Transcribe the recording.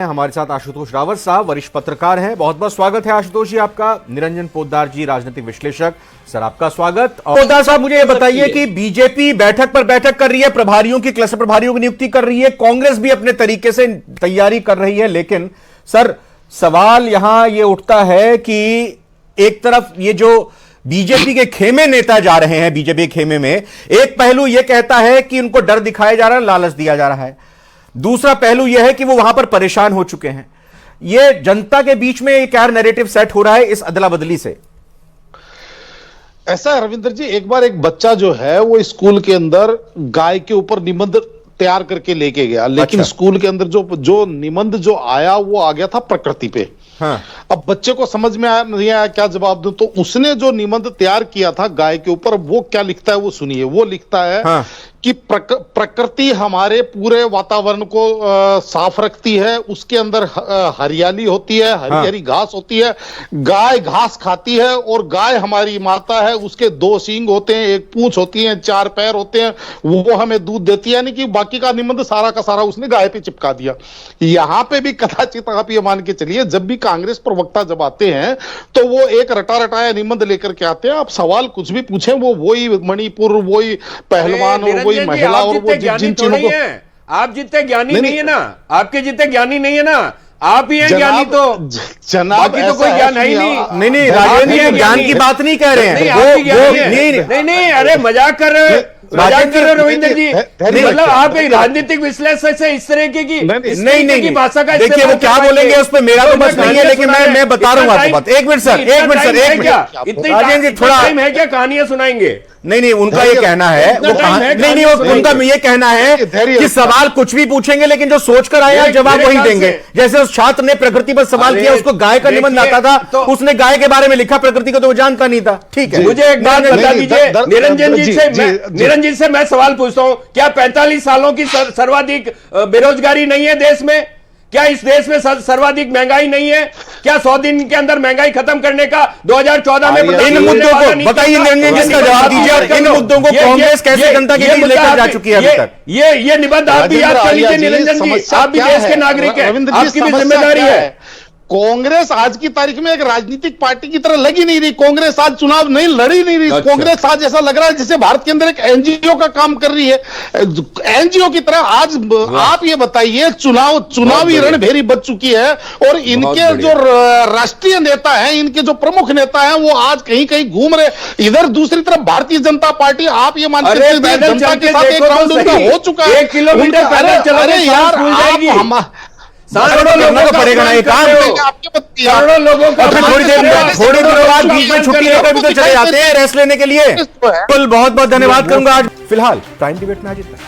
हमारे साथ आशुतोष रावत साहब वरिष्ठ पत्रकार हैं। बहुत बहुत स्वागत है आशुतोष जी आपका। निरंजन पोद्दार जी राजनीतिक विश्लेषक, सर आपका स्वागत। पोद्दार साहब मुझे यह बताइए कि बीजेपी बैठक पर बैठक कर रही है, प्रभारियों की क्लस्टर प्रभारियों की नियुक्ति कर रही है, कांग्रेस भी अपने तरीके से तैयारी कर रही है, लेकिन सर सवाल यहां यह उठता है कि एक तरफ ये जो बीजेपी के खेमे नेता जा रहे हैं, बीजेपी के खेमे में एक पहलू यह कहता है कि उनको डर दिखाया जा रहा है, लालच दिया जा रहा है, दूसरा पहलू यह है कि वो वहां पर परेशान हो चुके हैं। ये जनता के बीच में एक यार नैरेटिव सेट हो रहा है इस अदला बदली से। ऐसा है रविंद्र जी, एक बार एक बच्चा जो है वो स्कूल के अंदर गाय के ऊपर निबंध तैयार करके लेके गया, लेकिन स्कूल के अंदर जो निबंध जो आया वो आ गया था प्रकृति पे। हाँ। अब बच्चे को समझ में नहीं आया क्या जवाब दूं, तो उसने जो निबंध तैयार किया था गाय के ऊपर, वो क्या लिखता है वो सुनिए। वो लिखता है हाँ। कि प्रकृति हमारे पूरे वातावरण को साफ रखती है, उसके अंदर हरियाली होती है, हरी हरी घास होती है, गाय घास खाती है और गाय हमारी माता है, उसके 2 सींग होते हैं, 1 पूंछ होती है, 4 पैर होते हैं, वो हमें दूध देती है। यानी कि बाकी का निबंध सारा का सारा उसने गाय पे चिपका दिया। यहां पे भी कदाचित आप ये मान के चलिए, जब भी कांग्रेस प्रवक्ता जब आते हैं तो वो एक रटा रटाया निबंध लेकर के आते हैं। आप सवाल कुछ भी पूछें, वो वही मणिपुर, वही पहलवान और वही महिला और वो जिन चीजों को। आप जितने ज्ञानी नहीं है ना, आपके जितने ज्ञानी नहीं है ना, आप ही हैं ज्ञानी। तो जनाब तो कोई ज्ञान है ही नहीं। नहीं राजेंद्र ज्ञान की बात नहीं कह रहे हैं। नहीं अरे मजाक कर रहे हो रविंद्र जी। मतलब आप एक राजनीतिक विश्लेषक से इस तरह की नहीं भाषा का देखिए वो क्या बोलेंगे उस पर मेरा तो बस नहीं है, लेकिन मैं बता रहा हूँ आपको बात। एक मिनट सर, एक मिनट सर, इतनी थोड़ा टाइम है क्या कहानियां सुनाएंगे? नहीं उनका ये कहना है नहीं उनका ये कहना है कि सवाल कुछ भी पूछेंगे लेकिन जो सोच कर आया जवाब वही देंगे। जैसे उस छात्र ने प्रकृति पर सवाल किया, उसको गाय का निबंध आता था, तो उसने गाय के बारे में लिखा, प्रकृति को तो वो जानता नहीं था। ठीक है, मुझे एक बात बता दीजिए निरंजन जी से मैं सवाल पूछता हूं, क्या 45 सालों की सर्वाधिक बेरोजगारी नहीं है देश में? क्या इस देश में सर्वाधिक महंगाई नहीं है? क्या 100 दिन के अंदर महंगाई खत्म करने का 2014 में इन मुद्दों को बताइए, निरंजन जी इसका जवाब दीजिए। और इन मुद्दों को कांग्रेस कैसे जनता के बीच लेकर जा चुकी है अभी तक? ये निबंध आप भी याद कर लीजिए निरंजन जी, आप भी देश के नागरिक हैं, आपकी भी जिम्मेदारी है। कांग्रेस आज की तारीख में एक राजनीतिक पार्टी की तरह लगी नहीं रही। कांग्रेस आज चुनाव नहीं लड़ी नहीं रही। कांग्रेस आज ऐसा लग रहा है जैसे भारत के अंदर एक एनजीओ का काम कर रही है, एनजीओ की तरह। आज आप ये बताइए, चुनावी रणभेरी बच चुकी है और इनके जो राष्ट्रीय नेता हैं, इनके जो प्रमुख नेता हैं, वो आज कहीं कहीं घूम रहे। इधर दूसरी तरफ भारतीय जनता पार्टी, आप ये मानते हैं जनता के साथ एक राउंड उनका हो चुका है। 1 किलोमीटर अरे यार करोड़ों लोगों को पड़ेगा ना ये काम। करोड़ों लोगों को थोड़ी देर बाद बीच में छुट्टी लेकर भी तो चले जाते हैं रेस्ट लेने के लिए। कुल बहुत बहुत धन्यवाद करूंगा। आज फिलहाल प्राइम डिबेट में आज इतना।